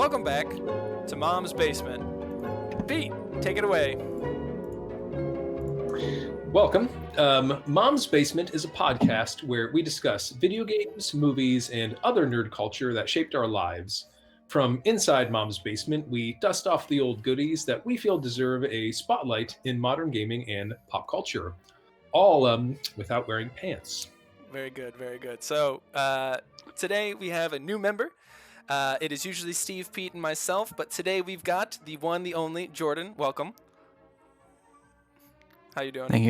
Welcome back to Mom's Basement. Pete, take it away. Welcome. Mom's Basement is a podcast where we discuss video games, movies, and other nerd culture that shaped our lives. From inside Mom's Basement, we dust off the old goodies that we feel deserve a spotlight in modern gaming and pop culture, all without wearing pants. Very good, very good. So today we have a new member. It is usually Steve, Pete, and myself, but today we've got the one, the only, Jordan. Welcome. How you doing? Thank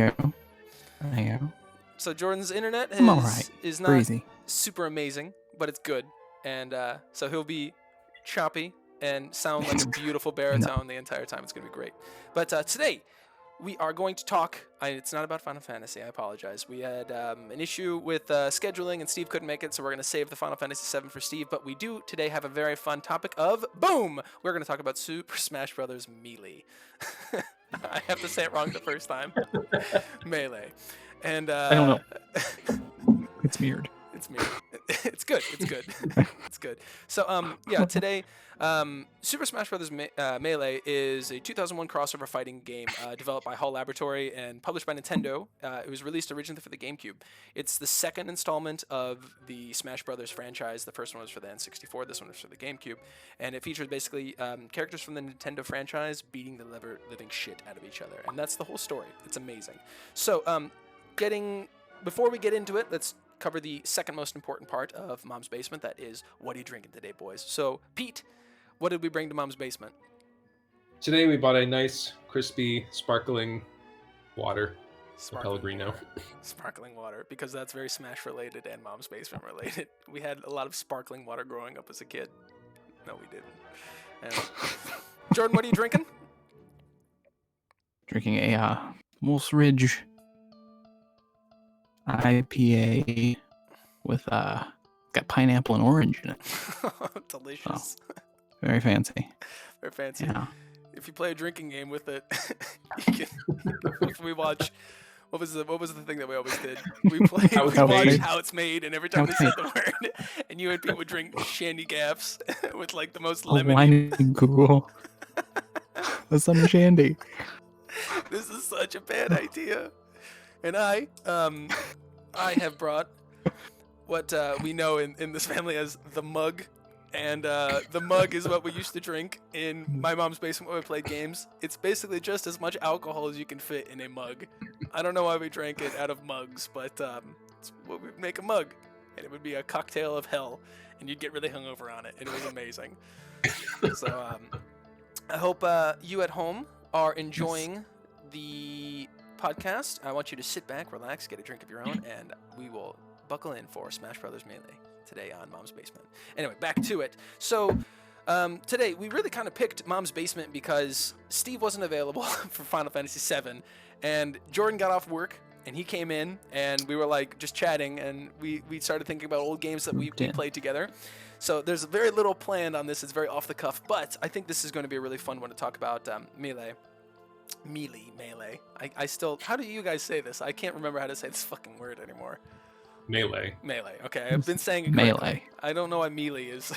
you. So Jordan's internet I'm all right. is not Breezy. super amazing, but it's good. And so he'll be choppy and sound like a beautiful baritone the entire time. It's going to be great. But today we are going to talk. It's not about Final Fantasy. I apologize. We had an issue with scheduling, and Steve couldn't make it, so we're going to save the Final Fantasy VII for Steve. But we do today have a very fun topic of boom. We're going to talk about Super Smash Bros. Melee. I have to say it wrong the first time. Melee. And I don't know. It's weird. It's me. It's good. It's good. It's good. So, today, Super Smash Bros. Melee is a 2001 crossover fighting game developed by Hall Laboratory and published by Nintendo. It was released originally for the GameCube. It's the second installment of the Smash Bros. Franchise. The first one was for the N64. This one was for the GameCube. And it features basically characters from the Nintendo franchise beating the living shit out of each other. And that's the whole story. It's amazing. So, before we get into it, let's cover the second most important part of Mom's Basement. That is, what are you drinking today, boys? So, Pete, what did we bring to Mom's Basement? Today we bought a nice, crispy, sparkling water. Pellegrino. Sparkling water, because that's very Smash related and Mom's Basement related. We had a lot of sparkling water growing up as a kid. No, we didn't. And Jordan, what are you drinking? Drinking a Wolf's Ridge IPA with got pineapple and orange in it. Delicious. Oh, very fancy. Very fancy. Yeah. If you play a drinking game with it, if we watch, what was the thing that we always did? We watched How It's Made, and every time they said the word, and you and Pete would drink shandy gaffs with like the most lemon. Wine and Google. With some shandy. This is such a bad idea. And I have brought what we know in this family as the mug. And the mug is what we used to drink in my mom's basement when we played games. It's basically just as much alcohol as you can fit in a mug. I don't know why we drank it out of mugs, but it's what we make a mug. And it would be a cocktail of hell. And you'd get really hungover on it. And it was amazing. So I hope you at home are enjoying the podcast. I want you to sit back, relax, get a drink of your own, and we will buckle in for Smash Bros. Melee today on Mom's Basement. Anyway, back to it. So today we really kind of picked Mom's Basement because Steve wasn't available for Final Fantasy VII, and Jordan got off work, and he came in, and we were like just chatting, and we started thinking about old games that we played together. So there's very little planned on this. It's very off the cuff, but I think this is going to be a really fun one to talk about Melee. Melee. I still, how do you guys say this? I can't remember how to say this fucking word anymore. Melee. Okay, I've been saying it Melee. correctly. I don't know why melee is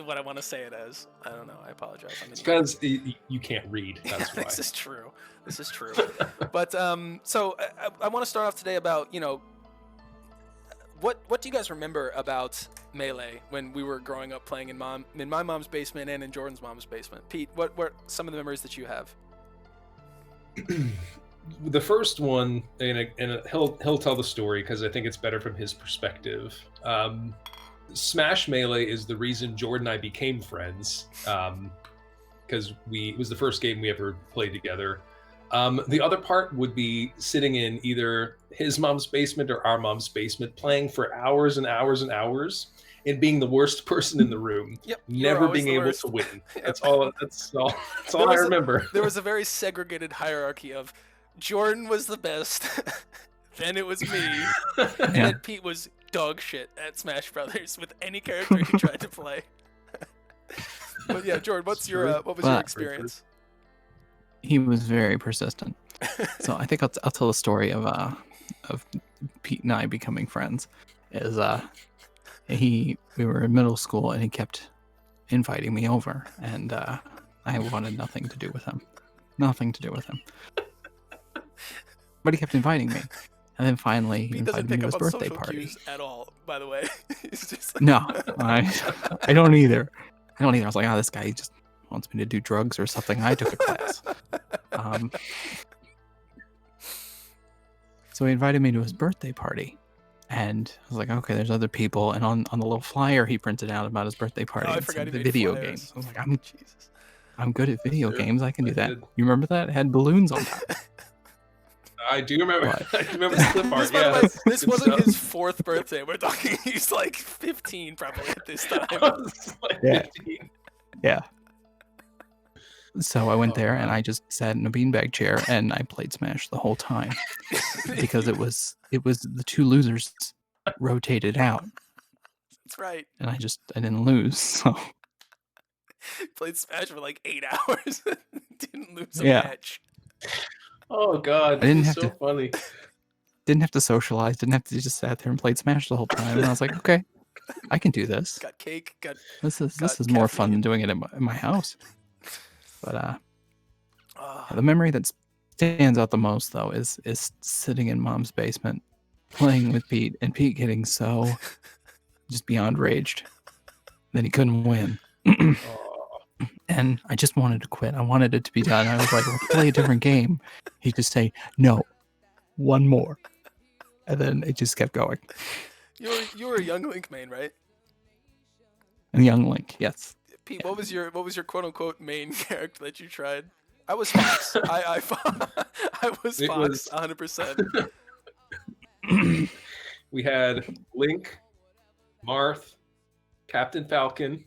what I want to say it as. I don't know. I apologize. It's because you can't read. That's why. This is true. But so I want to start off today about, what do you guys remember about Melee when we were growing up playing in my mom's basement and in Jordan's mom's basement? Pete, what were some of the memories that you have? The first one, and he'll tell the story because I think it's better from his perspective. Smash Melee is the reason Jordan and I became friends, because it was the first game we ever played together. The other part would be sitting in either his mom's basement or our mom's basement, playing for hours and hours and hours, and being the worst person in the room. Yep, never being able to win. That's all I remember. There was a very segregated hierarchy of Jordan was the best, then it was me, and then Pete was dog shit at Smash Brothers with any character he tried to play. But yeah, Jordan, what was your experience? He was very persistent. So I think I'll tell the story of Pete and I becoming friends. We were in middle school, and he kept inviting me over, and I wanted nothing to do with him. Nothing to do with him. But he kept inviting me. And then finally, he Pete doesn't invited me pick to up his on birthday social party. cues at all, by the way. He's just like... No, I don't either. I don't either. I was like, oh, this guy just wants me to do drugs or something. I took a class. So he invited me to his birthday party. And I was like, okay, there's other people. And on the little flyer he printed out about his birthday party, Oh, I it forgot said he the made video flyers. games. I was like, Jesus. I'm good at video Sure, games. I can do I that. did. You remember that? It had balloons on top. I do remember. What? I remember the clip art. This, by the Yeah, way, that's this good wasn't stuff. his 4th birthday. We're talking, he's like 15 probably at this time. I was like Yeah. 15. Yeah. So I went Oh, there and wow. I just sat in a beanbag chair and I played Smash the whole time because it was the two losers rotated out That's right. and I didn't lose. So Played Smash for like 8 hours. Didn't lose a Yeah. match. Oh God, I didn't it's have so to- funny. didn't have to socialize, didn't have to just sat there and played Smash the whole time. And I was like, okay, I can do this. Got cake, got... This is got more fun than caffeine. doing it in my house. But Oh, the memory that stands out the most though is sitting in Mom's basement playing with Pete and Pete getting so just beyond raged that he couldn't win. Oh, And I just wanted to quit. I wanted it to be done. I was like, we'll play a different game. He'd just say, no, one more. And then it just kept going. you were a Young Link main, right? And Young Link, yes. Pete, what was your quote unquote main character that you tried? I was Fox. I was It Fox, was- 100%. we had Link, Marth, Captain Falcon.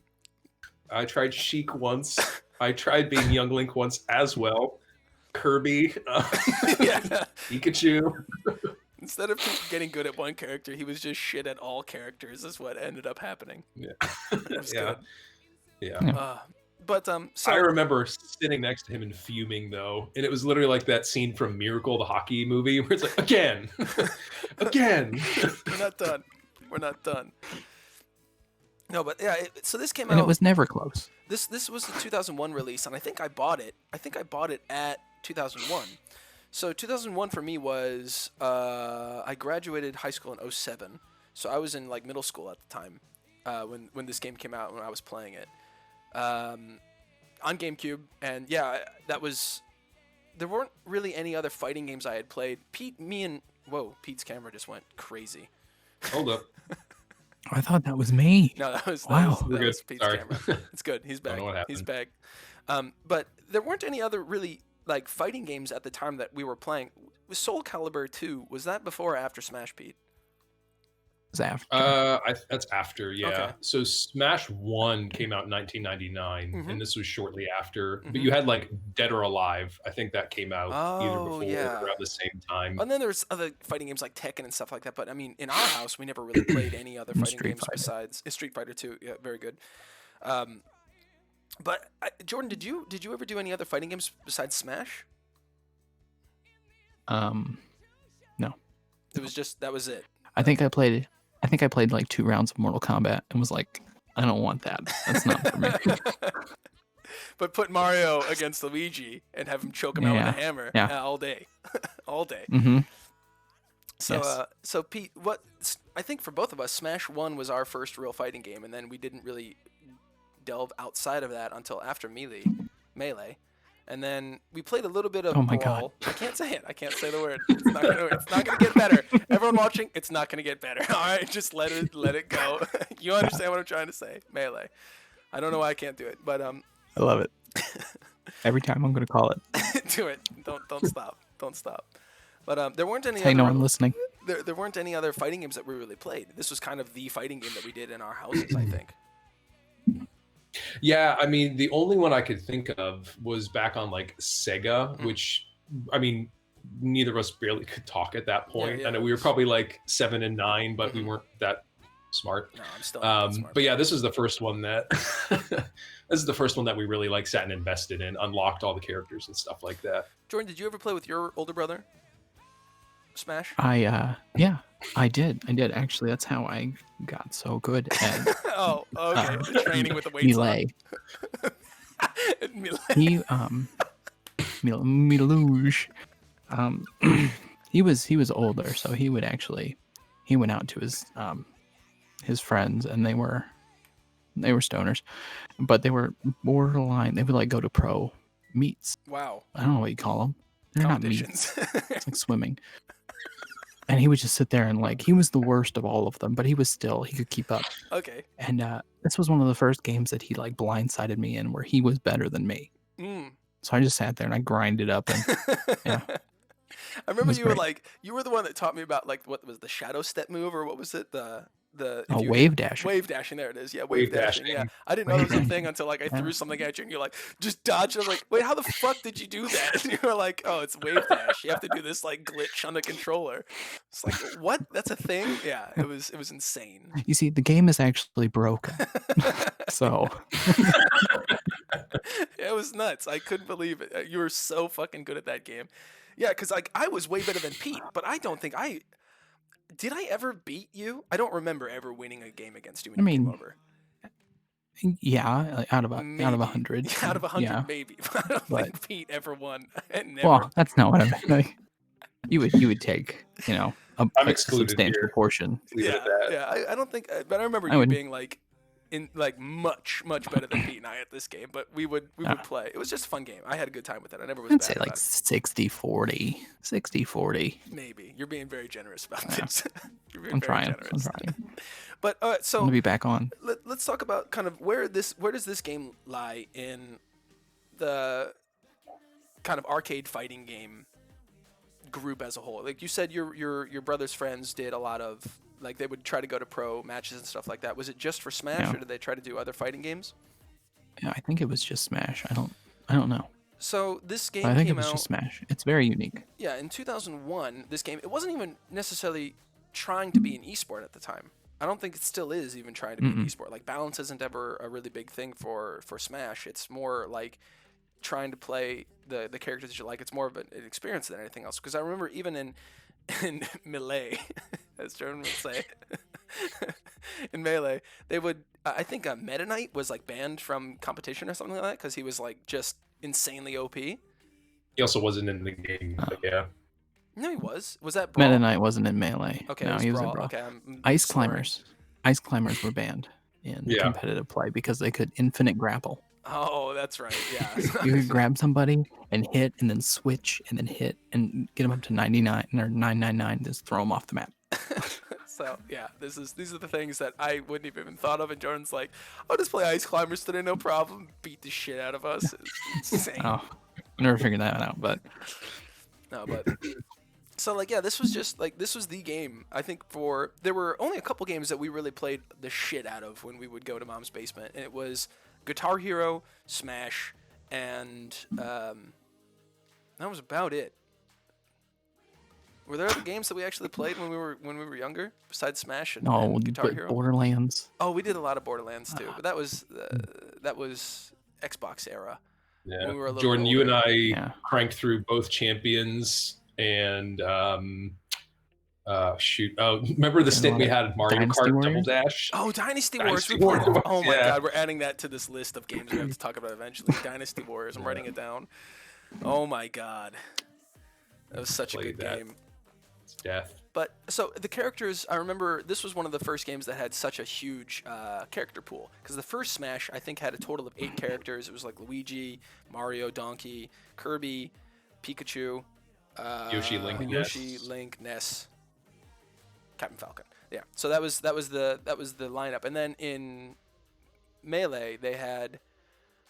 I tried Sheik once. I tried being Young Link once as well. Kirby, Yeah. Pikachu. Instead of Pete getting good at one character, he was just shit at all characters. Is what ended up happening. Yeah, It was yeah, good. yeah. But so I remember sitting next to him and fuming though, and it was literally like that scene from Miracle, the hockey movie, where it's like, again, again. we're not done. We're not done. No, but yeah. So this came And out. it was never close. This was the 2001 release, and I think I bought it. I think I bought it at 2001. So 2001 for me was I graduated high school in 07, so I was in like middle school at the time when this game came out when I was playing it on GameCube, and yeah, that was. There weren't really any other fighting games I had played. Pete's camera just went crazy. Hold up. I thought that was me. No, that was Wow. that We're good. was Pete's Sorry. camera. It's good. He's Don't back. know what He's happened. back. But there weren't any other really like fighting games at the time that we were playing. Was Soul Calibur 2, was that before or after Smash, Pete? It was after. That's after, yeah. Okay. So Smash 1 came out in 1999, Mhm. and this was shortly after. Mhm. But you had like Dead or Alive. I think that came out either Oh, before yeah. or around the same time. And then there's other fighting games like Tekken and stuff like that. But I mean, in our house, we never really played any other And fighting Street games Fighter. besides Street Fighter 2. Yeah, very good. But Jordan, did you ever do any other fighting games besides Smash? No. It was just that was it. I think I played like 2 rounds of Mortal Kombat and was like, I don't want that. That's not for me. But put Mario against Luigi and have him choke him out with a Yeah, hammer yeah. all day, all day. Mm-hmm. So, Yes. so Pete, I think for both of us, Smash 1 was our first real fighting game, and then we didn't really delve outside of that until after Melee. And then we played a little bit of Oh my God. Brawl. I can't say it. I can't say the word. It's not gonna get better. Everyone watching, it's not gonna get better. All right, just let it go. You understand what I'm trying to say? Melee. I don't know why I can't do it, but I love it. Every time I'm going to call it. do it. Don't stop. Don't stop. But there weren't any. I know other, I'm listening. there weren't any other fighting games that we really played. This was kind of the fighting game that we did in our houses, I think. Yeah, I mean, the only one I could think of was back on like Sega, which, I mean, neither of us barely could talk at that point. yeah, I know it we were was- probably like 7 and 9, but we Mhm. weren't that smart. No, I'm still not that smart. But yeah, this is the first one that this is the first one that we really like sat and invested in, unlocked all the characters and stuff like that. Jordan, did you ever play with your older brother? Smash? Yeah, I did. Actually, that's how I got so good at Oh, okay. The training with the weights melee. on. Melee. He Miluge. He was older, so he went out to his friends, and they were stoners, but they were borderline. They would like go to pro meets. Wow. I don't know what you call them. They're not Competitions. meets. It's like swimming. And he would just sit there and like he was the worst of all of them, but he could keep up. Okay. And this was one of the first games that he like blindsided me in, where he was better than me. Mm. So I just sat there and I grinded up, and yeah. I remember was you were great. like, you were the one that taught me about like what was the shadow step move, or what was it? The if you wave dashing. Wave dashing, there it is. Yeah, Wave wave dashing. Yeah, dashing. I didn't know it was a Wave thing until like I Yeah. threw something at you and you're like, just dodge. I was like, wait, how the fuck did you do that? And you were like, oh, it's wave dash. You have to do this like glitch on the controller. It's like, what? That's a thing? Yeah, it was insane. You see, the game is actually broken. So It was nuts. I couldn't believe it. You were so fucking good at that game. Yeah, because like I was way better than Pete, but I don't think did I ever beat you? I don't remember ever winning a game against you when I you came mean, over. yeah, like, out of Maybe. 100. Out of 100, yeah. maybe. I don't But- think Pete ever won. Never. Well, that's not what I meant. Like, you would take, a I'm excluded substantial here. portion. Leave it Yeah, at that. yeah. I don't think, but I remember I you wouldn't- being like much better than Pete and I at this game. But we would play. It was just a fun game. I had a good time with it. I never was I'd bad say about like it. 60-40. 60-40. Maybe you're being very generous about Yeah. this. You're being I'm very trying. generous. I'm trying. But I'm so gonna be back on. let's talk about kind of where does this game lie in the kind of arcade fighting game group as a whole. Like you said, your brother's friends did a lot of, like, they would try to go to pro matches and stuff like that. Was it just for Smash, Yeah. or did they try to do other fighting games? Yeah, I think it was just Smash. I don't know. So this game But I think came it was out, just Smash. It's very unique. yeah, in 2001. This game, it wasn't even necessarily trying to be an esport at the time. I don't think it still is even trying to be an esport. Like, balance isn't ever a really big thing for Smash. It's more like trying to play the characters that you like. It's more of an experience than anything else. Because I remember even in Melee, as Jordan would say, in Melee, they would, I think Meta Knight was like banned from competition or something like that because he was like just insanely OP. He also wasn't in the game, but yeah. No, he was. Was that Brawl? Meta Knight wasn't in Melee. Okay, no, it was he was Brawl. in Brawl. Okay, I'm Ice slurring. climbers were banned in Yeah. competitive play because they could infinite grapple. Oh, that's right. Yeah. You could grab somebody and hit, and then switch, and then hit, and get them up to 99 or 999. Just throw them off the map. So yeah, these are the things that I wouldn't have even thought of. And Jordan's like, I'll just play Ice Climbers today, no problem. Beat the shit out of us. It's insane. Oh, never figured that out. But No, but so like, yeah, this was the game. I think there were only a couple games that we really played the shit out of when we would go to Mom's basement, and it was Guitar Hero, Smash, and that was about it. Were there other games that we actually played when we were younger besides Smash and Guitar but Hero? Borderlands. Oh, we did a lot of Borderlands too, but that was Xbox era. Yeah. When we were a little Jordan, you and older. I Yeah. cranked through both Champions and shoot. Oh, remember the And stint we what? had at Mario Dynasty Kart Warriors? Double Dash? Oh, Dynasty Wars. Dynasty We played. Wars, Oh my yeah. God, we're adding that to this list of games we have to talk about eventually. Dynasty Warriors. I'm writing it down. Oh my God, that was such a Played good that. game. It's death. But so the characters, I remember this was one of the first games that had such a huge character pool, because the first Smash I think had a total of 8 characters. It was like Luigi, Mario, Donkey, Kirby, Pikachu, Yoshi, Link, Yoshi, Ness. Link, Ness, Captain Falcon. Yeah. So that was the lineup. And then in Melee they had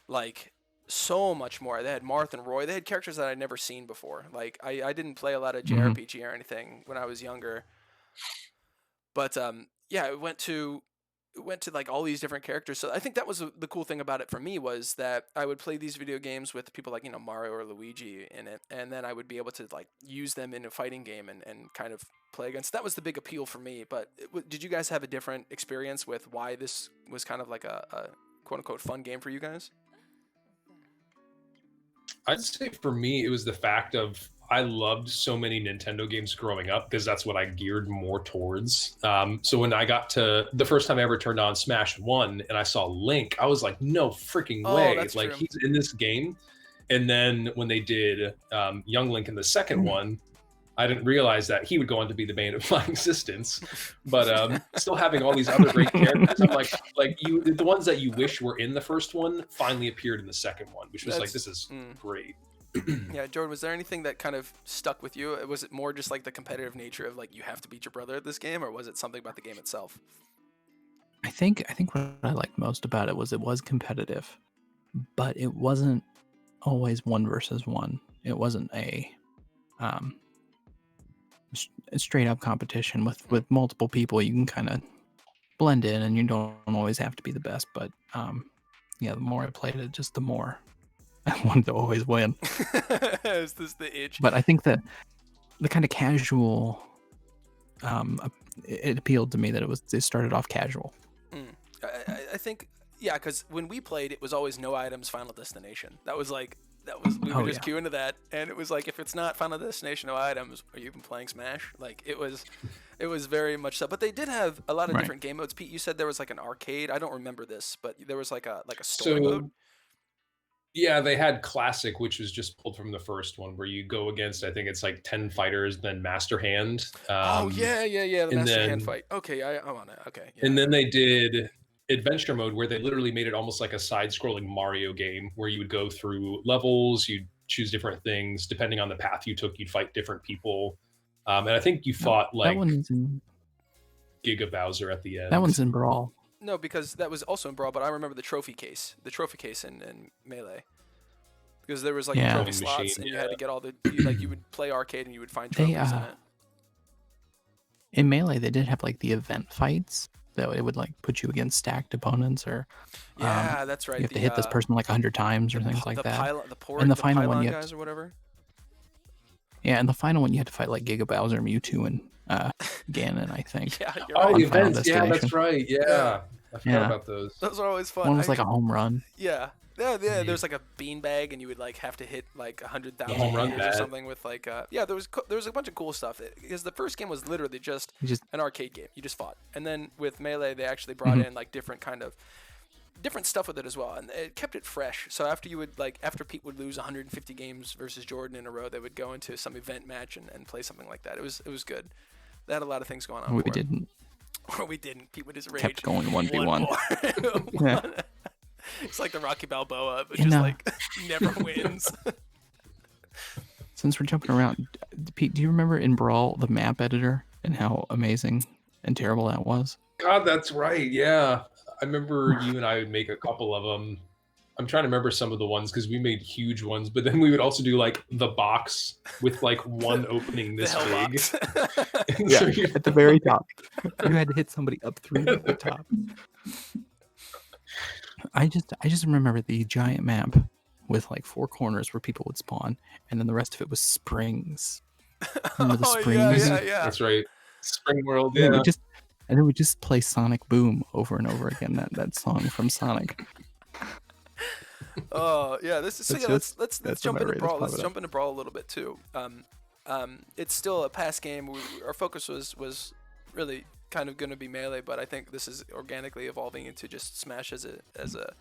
like so much more. They had Marth and Roy. They had characters that I'd never seen before. Like I didn't play a lot of JRPG or anything when I was younger. But yeah, it went to like all these different characters. So I think that was the cool thing about it for me, was that I would play these video games with people like, Mario or Luigi in it, and then I would be able to like use them in a fighting game and kind of play against. That was the big appeal for me. But did you guys have a different experience with why this was kind of like a quote unquote fun game for you guys? I'd say for me, it was the fact of I loved so many Nintendo games growing up because that's what I geared more towards. So when I got to the first time I ever turned on Smash 1 and I saw Link, I was like, no freaking Oh, way. that's Like, true. he's in this game. And then when they did Young Link in the second one, I didn't realize that he would go on to be the bane of my existence. But still having all these other great characters, I'm like the ones that you wish were in the first one finally appeared in the second one, which was like, this is great. Yeah, Jordan, was there anything that kind of stuck with you? Was it more just like the competitive nature of like you have to beat your brother at this game, or was it something about the game itself? I think what I liked most about it was competitive, but it wasn't always 1 versus 1. It wasn't a straight up competition with multiple people. You can kind of blend in, and you don't always have to be the best. But yeah, the more I played it, just the more I wanted to always win. Is this the itch? But I think that the kind of casual, it appealed to me that it started off casual. I think, yeah, because when we played, it was always no items, Final Destination. We would just queue into that, and it was like, if it's not Final Destination, no items, are you even playing Smash? Like, it was very much so. But they did have a lot of different game modes. Pete, you said there was like an arcade. I don't remember this, but there was like a story mode. Yeah, they had Classic, which was just pulled from the first one, where you go against, I think it's like 10 fighters, then Master Hand. The Master Hand fight. Okay, I'm on it. Okay. Yeah. And then they did Adventure Mode, where they literally made it almost like a side-scrolling Mario game, where you would go through levels, you'd choose different things. Depending on the path you took, you'd fight different people. And I think you fought like Giga Bowser at the end. That one's in Brawl. No, because that was also in Brawl, but I remember the trophy case in Melee. Because there was like trophy slots, and you had to get all the you would play arcade and you would find trophies in it. In Melee, they did have like the event fights that it would like put you against stacked opponents, or that's right. You have to hit this person like 100 times or things like that. And the final one, guys or whatever. Yeah, and the final one you had to fight like Giga Bowser, Mewtwo, and Ganon, I think. Yeah, the events. Yeah, that's right. Yeah. I forgot about those. Those are always fun. One was like a home run. Yeah. There's like a beanbag, and you would like have to hit like 100,000 meters or something with like there was a bunch of cool stuff, because the first game was literally just an arcade game. You just fought, and then with Melee they actually brought in like different stuff with it as well, and it kept it fresh. So after Pete would lose 150 games versus Jordan in a row, they would go into some event match and play something like that. It was good. They had a lot of things going on. We didn't. Or we didn't. Pete would just rage. Kept going 1v1. Yeah. It's like the Rocky Balboa, but just never wins. Since we're jumping around, Pete, do you remember in Brawl the map editor and how amazing and terrible that was? God, that's right. Yeah, I remember you and I would make a couple of them. I'm trying to remember some of the ones because we made huge ones, but then we would also do like the box with like one opening this big. Yeah, at the very top. You had to hit somebody up through the top. I just remember the giant map with like 4 corners where people would spawn, and then the rest of it was springs. Remember the springs? Yeah. That's right. Spring World. Yeah. Yeah. And then we just play Sonic Boom over and over again. That song from Sonic. Oh yeah, let's jump into Brawl. Let's jump into Brawl a little bit too. It's still a past game. Our focus was really kind of going to be Melee, but I think this is organically evolving into just Smash as a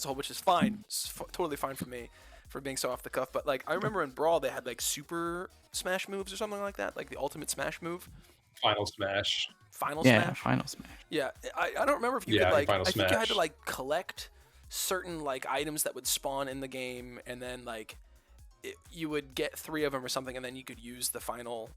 whole, which is fine. It's totally fine for me for being so off the cuff. But like I remember in Brawl they had like Super Smash moves or something like that, like the Ultimate Smash move. Final Smash. Final Smash. Yeah, I don't remember if you could like. I think you had to like collect certain like items that would spawn in the game, and then like you would get 3 of them or something, and then you could use the final.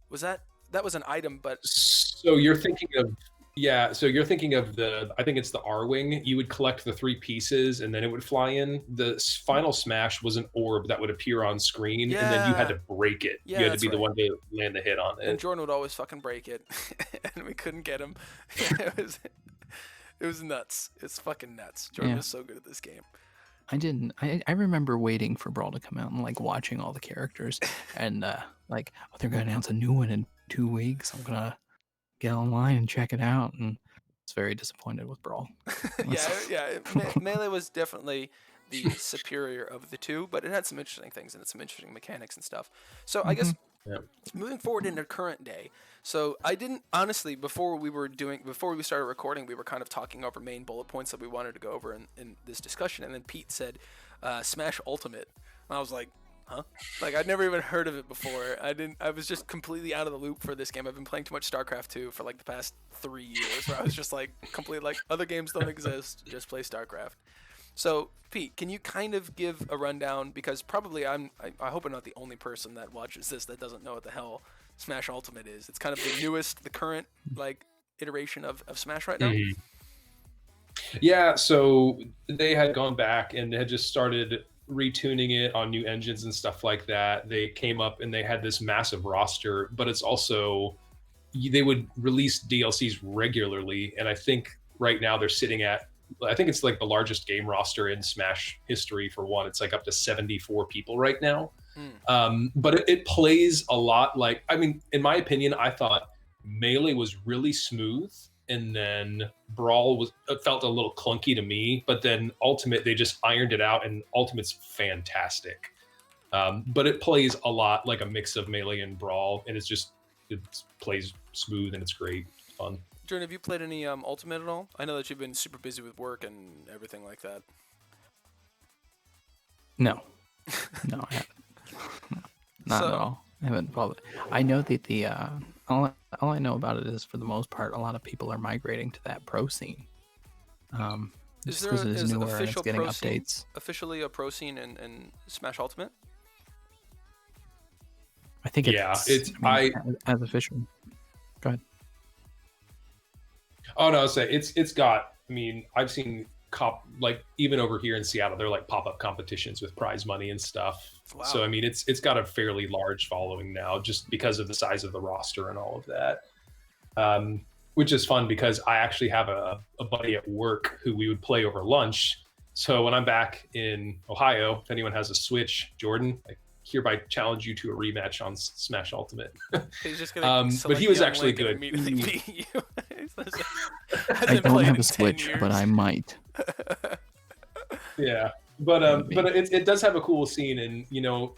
That was an item, but so you're thinking of I think it's the R-Wing. You would collect the 3 pieces and then it would fly in. The Final Smash was an orb that would appear on screen, and then you had to break it. Yeah, you had to be the one to land the hit on it. And Jordan would always fucking break it, and we couldn't get him. It was nuts. It's fucking nuts. Jordan was so good at this game. I remember waiting for Brawl to come out and like watching all the characters, and they're gonna announce a new one in 2 weeks. I'm gonna get online and check it out, and I was very disappointed with Brawl. Melee was definitely the superior of the two, but it had some interesting things and some interesting mechanics and stuff. So I guess Yeah. Moving forward into current day. So I didn't honestly before we started recording, we were kind of talking over main bullet points that we wanted to go over in this discussion, and then Pete said Smash Ultimate. And I was like, huh? Like I'd never even heard of it before. I was just completely out of the loop for this game. I've been playing too much StarCraft 2 for like the past 3 years, where I was just like completely like other games don't exist, just play StarCraft. So, Pete, can you kind of give a rundown? Because probably I hope I'm not the only person that watches this that doesn't know what the hell Smash Ultimate is. It's kind of the current, like, iteration of Smash right now. Mhm. Yeah, so they had gone back and had just started retuning it on new engines and stuff like that. They came up and they had this massive roster, but it's also, they would release DLCs regularly. And I think right now they're sitting at, I think it's like the largest game roster in Smash history for one. It's like up to 74 people right now. But it plays a lot like, I mean, in my opinion, I thought Melee was really smooth, and then Brawl was, it felt a little clunky to me, but then Ultimate, they just ironed it out, and Ultimate's fantastic. But it plays a lot like a mix of Melee and Brawl, and it plays smooth and it's great. It's fun. Jordan, have you played any Ultimate at all? I know that you've been super busy with work and everything like that. No, no, I haven't. Not at all. I haven't followed. I know that the all I know about it is, for the most part, a lot of people are migrating to that pro scene. Is Just there because it is is newer and it's official getting pro scene, updates. officially a pro scene in Smash Ultimate? I think as official. Go ahead. Oh no, it's got. I mean, I've seen like even over here in Seattle, they're like pop-up competitions with prize money and stuff. Wow. So I mean, it's got a fairly large following now, just because of the size of the roster and all of that. Which is fun because I actually have a buddy at work who we would play over lunch. So when I'm back in Ohio, if anyone has a Switch, Jordan, I hereby challenge you to a rematch on Smash Ultimate. He's just gonna but he was young actually Link and good. immediately beat you. I don't have a Switch, but I might. Yeah, but it does have a cool scene, and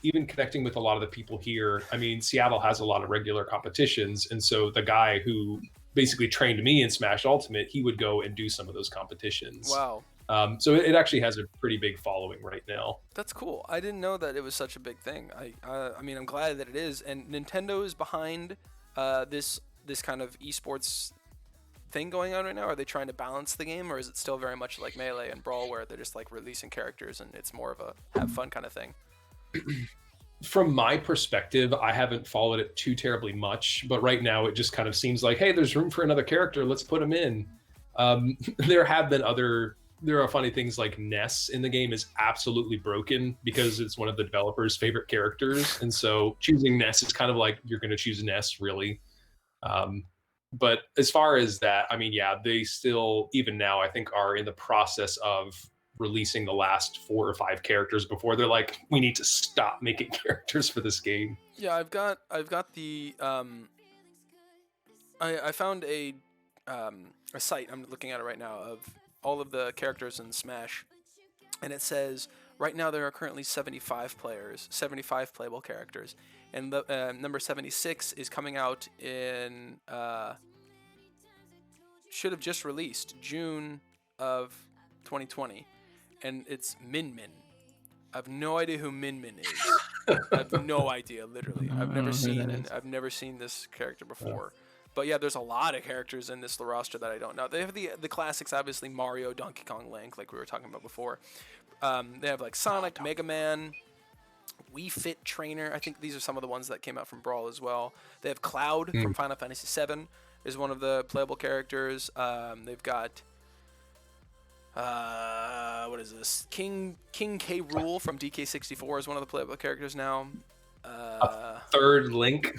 even connecting with a lot of the people here. I mean, Seattle has a lot of regular competitions, and so the guy who basically trained me in Smash Ultimate, he would go and do some of those competitions. Wow. So it actually has a pretty big following right now. That's cool. I didn't know that it was such a big thing. I mean, I'm glad that it is, and Nintendo is behind this kind of esports thing going on right now. Are they trying to balance the game, or is it still very much like Melee and Brawl, where they're just like releasing characters and it's more of a have fun kind of thing? From my perspective, I haven't followed it too terribly much, but right now it just kind of seems like, hey, there's room for another character. Let's put him in. There are funny things like Ness in the game is absolutely broken because it's one of the developers' favorite characters. And so choosing Ness is kind of like you're going to choose Ness, really. But as far as that, I mean, yeah, they still, even now, I think are in the process of releasing the last 4 or 5 characters before they're like, we need to stop making characters for this game. Yeah, I've got the I found a site, I'm looking at it right now, of all of the characters in Smash, and it says right now there are currently 75 playable characters, and the number 76 is coming out in should have just released June of 2020, and it's Min Min. I have no idea who Min Min is. I have no idea, literally. I've never seen this character before. But yeah, there's a lot of characters in this roster that I don't know. They have the classics, obviously, Mario, Donkey Kong, Link, like we were talking about before. They have like Sonic, Mega Man, Wii Fit Trainer. I think these are some of the ones that came out from Brawl as well. They have Cloud from Final Fantasy VII is one of the playable characters. They've got what is this? King K. Rool from DK64 is one of the playable characters now. A third Link.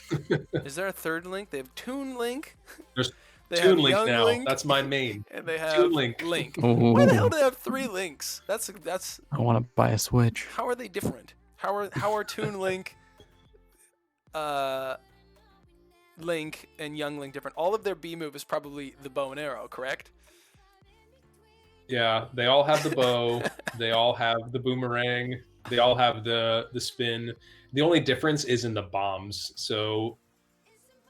Is there a third Link? They have Toon Link. There's They Toon have Link Young now. Link, That's my main. and they have Toon Link. Ooh. Why the hell do they have 3 Links? That's I want to buy a Switch. how are they different? How are Toon Link, Link, and Young Link different? All of their B move is probably the bow and arrow, correct? Yeah, they all have the bow. They all have the boomerang. They all have the spin. The only difference is in the bombs. So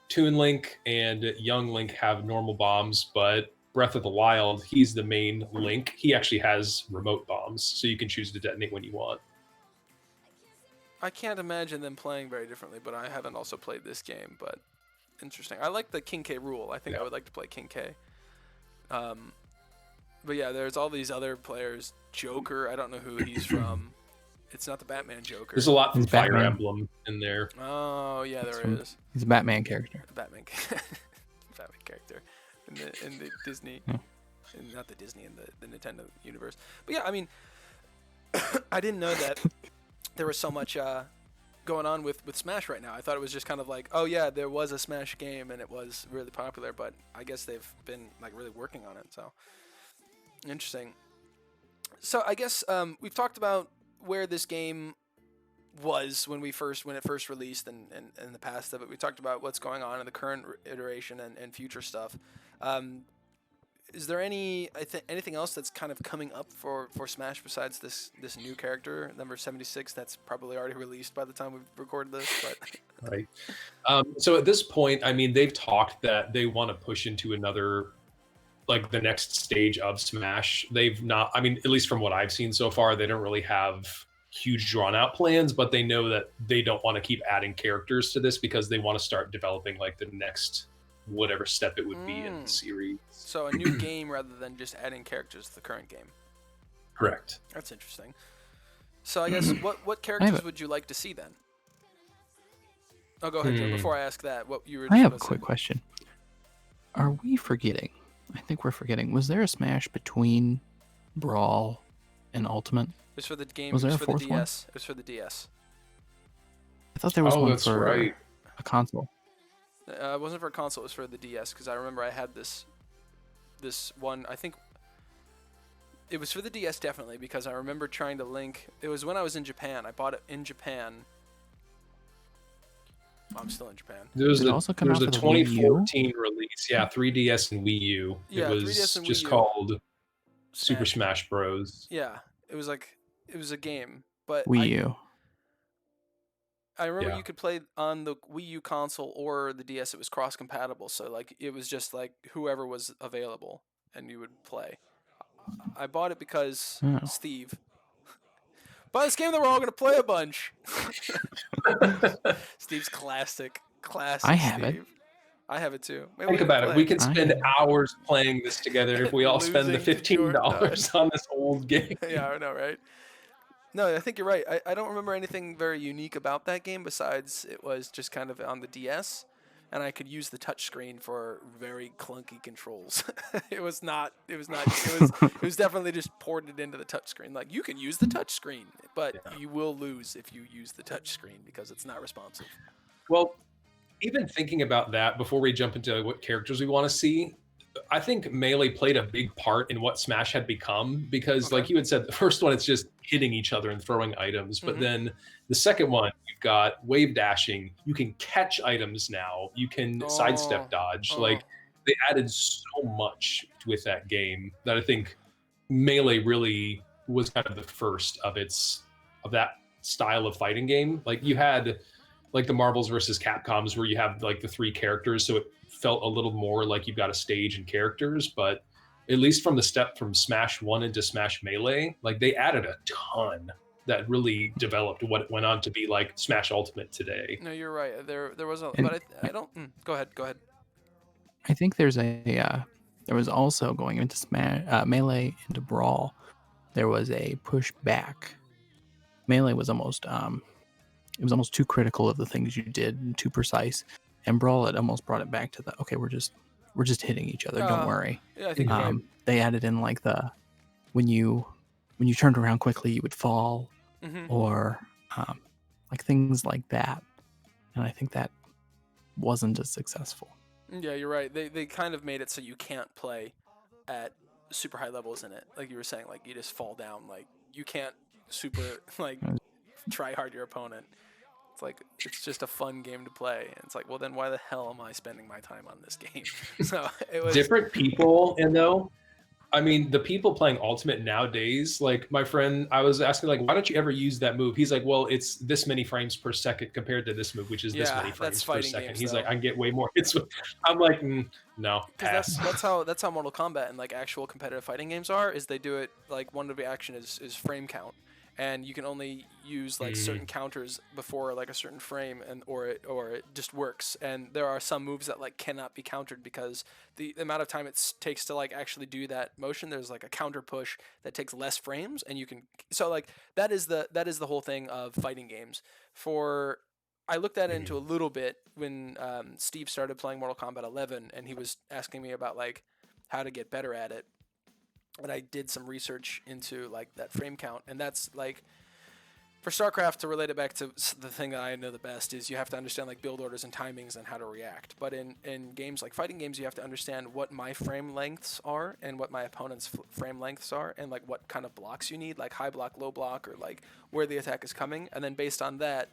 Toon Link and Young Link have normal bombs, but Breath of the Wild, he's the main Link. He actually has remote bombs, so you can choose to detonate when you want. I can't imagine them playing very differently, but I haven't also played this game. But interesting. I like the King K rule. I think I would like to play King K. But yeah, there's all these other players. Joker, I don't know who he's from. It's not the Batman Joker. There's a lot from He's Fire Batman. Emblem in there. Oh yeah, there is. He's a Batman character. The Batman, Batman character in the Disney, not the Disney, in the Nintendo universe. But yeah, I mean, I didn't know that there was so much going on with Smash right now. I thought it was just kind of like, oh yeah, there was a Smash game and it was really popular, but I guess they've been like really working on it. So interesting. So I guess we've talked about where this game was when it first released and in the past of it. We talked about what's going on in the current iteration and future stuff. Is there anything else that's kind of coming up for Smash besides this new character, number 76, that's probably already released by the time we've recorded this? But Right. So at this point, I mean, they've talked that they want to push into another, like the next stage of Smash. They've not, I mean, at least from what I've seen so far, they don't really have huge drawn out plans, but they know that they don't want to keep adding characters to this because they want to start developing like the next whatever step it would be in the series. So a new game rather than just adding characters to the current game. Correct. That's interesting. So I guess what characters would you like to see then? Oh, go ahead, Joe. Before I ask that, what you were. I have a quick question. Are we forgetting? I think we're forgetting. Was there a Smash between Brawl and Ultimate? It was for the game. Was there it a was for the fourth one? DS. It was for the DS. I thought there was one that's for right. a console. It wasn't for a console. It was for the DS because I remember I had this one. I think it was for the DS definitely because I remember trying to link. It was when I was in Japan. I bought it in Japan. I'm still in Japan. There's Did it also come out the for the Wii U? 2014 release. Yeah, 3DS and Wii U. Yeah, it was 3DS and just Wii U. called Super Smash Bros. Yeah, it was a game, but Wii U. I remember Yeah. you could play on the Wii U console or the DS. It was cross compatible, so like it was just like whoever was available, and you would play. I bought it because Steve. Buy this game that we're all gonna play a bunch. Steve's classic. I have Steve. it. I have it too. Maybe Think can about it. play. We could spend hours playing this together if we all spend the Losing to Jordan. $15 on this old game. Yeah, I know, right? No, I think you're right. I don't remember anything very unique about that game besides it was just kind of on the DS, and I could use the touchscreen for very clunky controls. It was definitely just ported into the touchscreen. Like you can use the touchscreen, but you will lose if you use the touchscreen because it's not responsive. Well, even thinking about that before we jump into what characters we want to see, I think Melee played a big part in what Smash had become because, like you had said, the first one, it's just hitting each other and throwing items. But then the second one, you've got wave dashing. You can catch items now. You can sidestep dodge. Like they added so much with that game that I think Melee really was kind of the first of that style of fighting game. Like you had like the Marvels versus Capcoms where you have like the three characters, so it felt a little more like you've got a stage and characters. But at least from the step from Smash 1 into Smash Melee, like they added a ton that really developed what went on to be like Smash Ultimate today. No, you're right. There was a, but I don't. Go ahead. I think there's there was also going into Smash Melee into Brawl. There was a push back. Melee was almost it was almost too critical of the things you did and too precise. And Brawl, it almost brought it back to the okay, we're just hitting each other. Don't worry. Yeah, I think you're right. They added in like the when you turned around quickly, you would fall, or like things like that. And I think that wasn't as successful. Yeah, you're right. They kind of made it so you can't play at super high levels in it. Like you were saying, like you just fall down. Like you can't super like try hard your opponent. It's like it's just a fun game to play. And it's like, well, then why the hell am I spending my time on this game? So it was different people, and though I mean, the people playing Ultimate nowadays, like my friend, I was asking, like, why don't you ever use that move? He's like, well, it's this many frames per second compared to this move, which is this many Yeah, that's frames per fighting second. games He's though. like, I can get way more hits. I'm like, no, Because pass. that's how Mortal Kombat and like actual competitive fighting games are. Is they do it like one of the action is frame count, and you can only use like certain counters before like a certain frame, and or it just works. And there are some moves that like cannot be countered because the amount of time it takes to like actually do that motion. There's like a counter push that takes less frames, and you can so like that is the whole thing of fighting games. For I looked at it into a little bit when Steve started playing Mortal Kombat 11, and he was asking me about like how to get better at it. And I did some research into like that frame count, and that's like for StarCraft, to relate it back to the thing that I know the best, is you have to understand like build orders and timings and how to react. But in games like fighting games, you have to understand what my frame lengths are and what my opponent's frame lengths are, and like what kind of blocks you need, like high block, low block, or like where the attack is coming. And then based on that,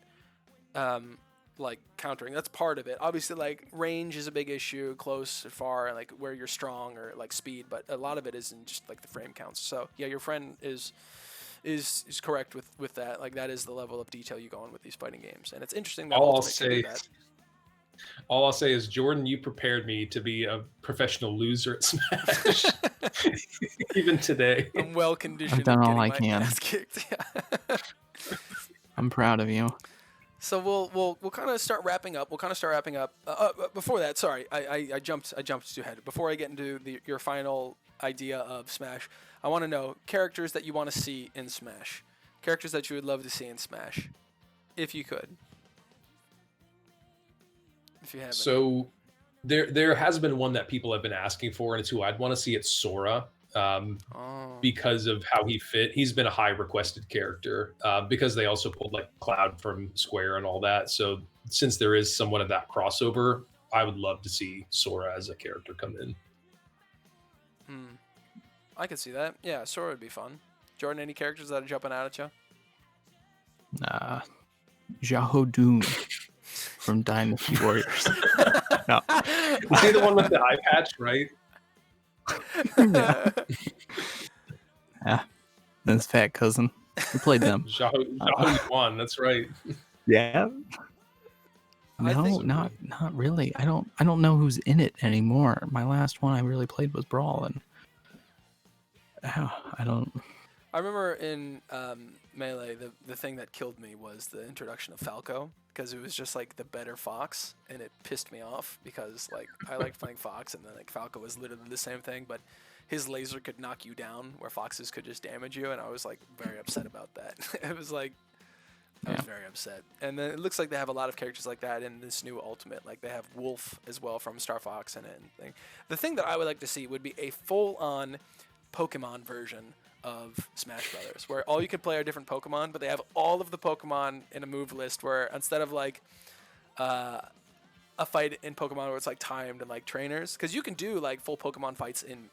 like countering, that's part of it. Obviously, like range is a big issue, close or far, and like where you're strong, or like speed, but a lot of it is in just like the frame counts. So yeah, your friend is correct with that. Like that is the level of detail you go in with these fighting games, and it's interesting that Ultimate can do that. All I'll say is, Jordan, you prepared me to be a professional loser at Smash. Even today. I'm well conditioned. I've done all I my can. ass kicked. Yeah. I'm proud of you. So we'll kind of start wrapping up. Before that, sorry, I jumped too ahead. Before I get into your final idea of Smash, I want to know characters that you want to see in Smash, characters that you would love to see in Smash, if you could. If you haven't. So there has been one that people have been asking for, and it's who I'd want to see. It's Sora. Because of how he fit. He's been a high requested character because they also pulled like Cloud from Square and all that. So since there is somewhat of that crossover, I would love to see Sora as a character come in. I could see that. Yeah, Sora would be fun. Jordan, any characters that are jumping out at you? Jahodoon from Dynasty Warriors. No. Is he the one with the eye patch, right? Yeah, that's fat cousin. We played them. Jahodoon, that's right. Yeah. No, not really. I don't know who's in it anymore. My last one I really played was Brawl, and I don't. I remember in Melee, the thing that killed me was the introduction of Falco, because it was just like the better Fox, and it pissed me off because like I liked playing Fox, and then like Falco was literally the same thing, but his laser could knock you down where Fox's could just damage you, and I was like very upset about that. It was like I was very upset. And then it looks like they have a lot of characters like that in this new Ultimate. Like they have Wolf as well from Star Fox and thing. The thing that I would like to see would be a full-on Pokemon version of Smash Brothers, where all you can play are different Pokemon, but they have all of the Pokemon in a move list, where instead of like a fight in Pokemon where it's like timed and like trainers, because you can do like full Pokemon fights in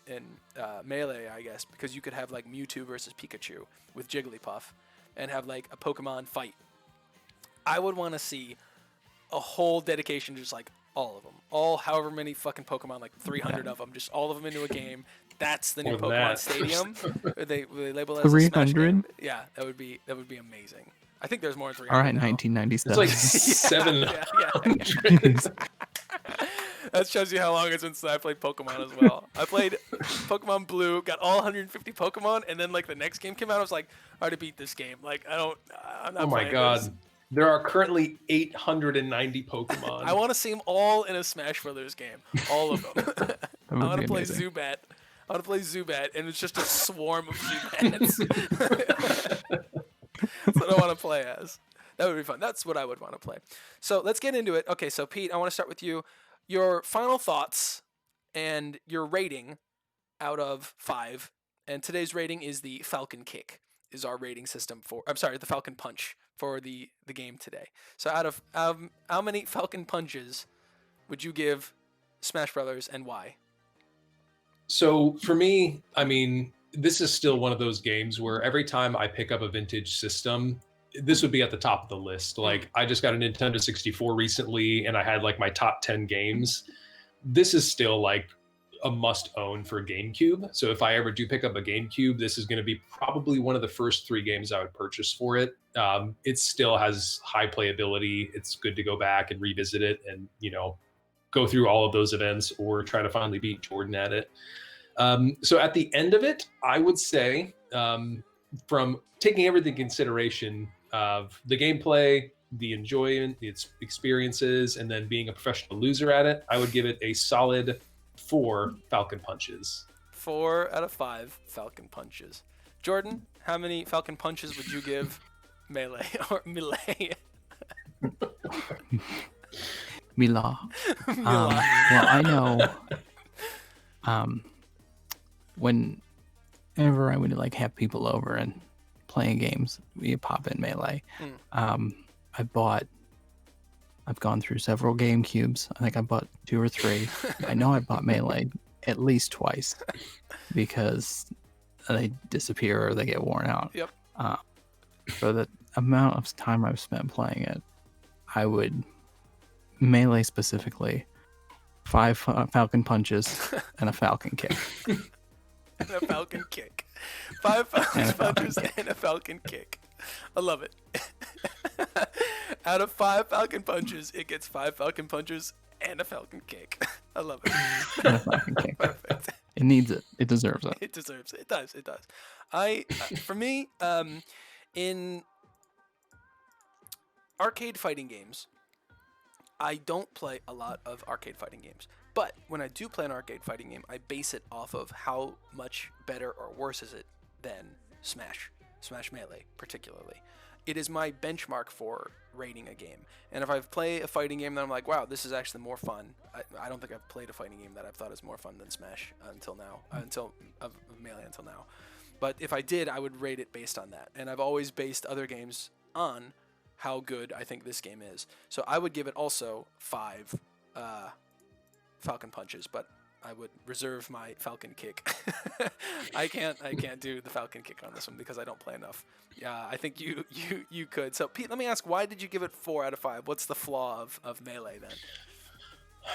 Melee, I guess, because you could have like Mewtwo versus Pikachu with Jigglypuff and have like a Pokemon fight. I would want to see a whole dedication to just like all of them, all however many fucking Pokemon, like 300 of them, just all of them into a game. That's the new Pokemon Stadium. They label it as 300. Yeah, that would be amazing. I think there's more than 300. All right, now. 1997. It's like 700. That shows you how long it's been since I played Pokemon as well. I played Pokemon Blue, got all 150 Pokemon, and then like the next game came out, I was like, I already beat this game. Like I'm not. Oh my god. This. There are currently 890 Pokemon. I want to see them all in a Smash Brothers game. All of them. I want to play amazing. Zubat. I want to play Zubat, and it's just a swarm of Zubats. That's what I want to play as. That would be fun. That's what I would want to play. So let's get into it. Okay, so Pete, I want to start with you. Your final thoughts and your rating out of 5. And today's rating is the Falcon Kick, is our rating system for... I'm sorry, the Falcon Punch for the game today. So out of how many Falcon Punches would you give Smash Brothers, and why? So for me, I mean, this is still one of those games where every time I pick up a vintage system, this would be at the top of the list. Like I just got a Nintendo 64 recently, and I had like my top 10 games. This is still like a must own for GameCube. So if I ever do pick up a GameCube, this is going to be probably one of the first 3 games I would purchase for it. It still has high playability. It's good to go back and revisit it and, go through all of those events or try to finally beat Jordan at it. So at the end of it, I would say, from taking everything in consideration of the gameplay, the enjoyment, its experiences, and then being a professional loser at it, I would give it a solid 4 Falcon Punches. 4 out of 5 Falcon Punches. Jordan, how many Falcon Punches would you give Melee or Melee? Mila. Well, I know. Whenever I would have people over and playing games, we pop in Melee. I've gone through several GameCubes. I think I bought 2 or 3. I know I bought Melee at least twice because they disappear or they get worn out. Yep. For the amount of time I've spent playing it, I would Melee specifically 5 Falcon Punches and a Falcon Kick. And a Falcon Kick. 5 Falcon Punches and a Falcon Kick. I love it. Out of 5 Falcon Punches, it gets 5 Falcon Punches and a Falcon Kick. I love it. And a Falcon Kick. Perfect. It needs it. It deserves it. It deserves it. It does. It does. For me, in arcade fighting games, I don't play a lot of arcade fighting games. But when I do play an arcade fighting game, I base it off of how much better or worse is it than Smash Melee, particularly. It is my benchmark for rating a game. And if I play a fighting game that I'm like, wow, this is actually more fun, I don't think I've played a fighting game that I've thought is more fun than Smash until now, of Melee until now. But if I did, I would rate it based on that. And I've always based other games on how good I think this game is. So I would give it also 5 Falcon Punches, but I would reserve my Falcon Kick. I can't do the Falcon Kick on this one because I don't play enough. Yeah, I think you could. So Pete, let me ask, why did you give it 4 out of 5? What's the flaw of Melee then?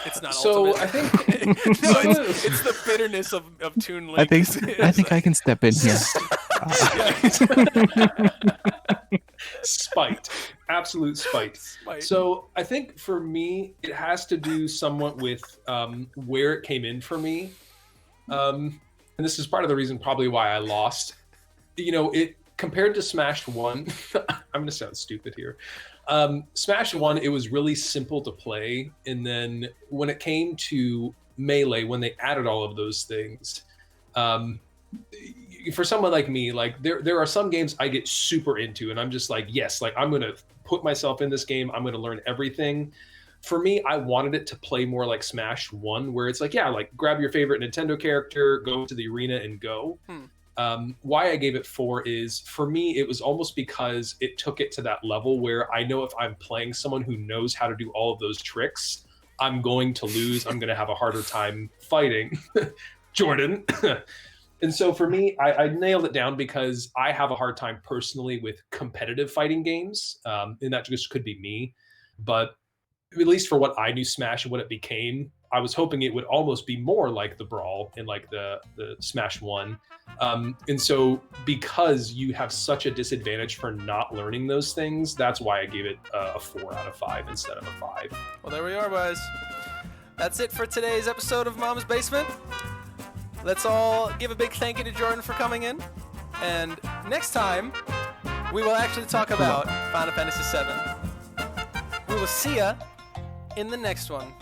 It's not so ultimate. I think no, it's the bitterness of Toon Link. I think I can step in here. Spite, absolute spite. So I think for me, it has to do somewhat with where it came in for me, and this is part of the reason probably why I lost. It compared to Smash 1. I'm gonna sound stupid here. Smash 1, it was really simple to play, and then when it came to Melee, when they added all of those things, for someone like me, there are some games I get super into, and I'm just like, yes, I'm gonna put myself in this game. I'm gonna learn everything. For me, I wanted it to play more like Smash 1, where it's grab your favorite Nintendo character, go to the arena, and go. Why I gave it 4 is, for me, it was almost because it took it to that level where I know if I'm playing someone who knows how to do all of those tricks, I'm going to lose. I'm going to have a harder time fighting Jordan. And so for me, I nailed it down because I have a hard time personally with competitive fighting games. And that just could be me. But at least for what I knew Smash and what it became, I was hoping it would almost be more like the Brawl in the Smash 1. And so because you have such a disadvantage for not learning those things, that's why I gave it a 4 out of 5 instead of a 5. Well, there we are, boys. That's it for today's episode of Mom's Basement. Let's all give a big thank you to Jordan for coming in. And next time, we will actually talk about Final Fantasy VII. We will see ya in the next one.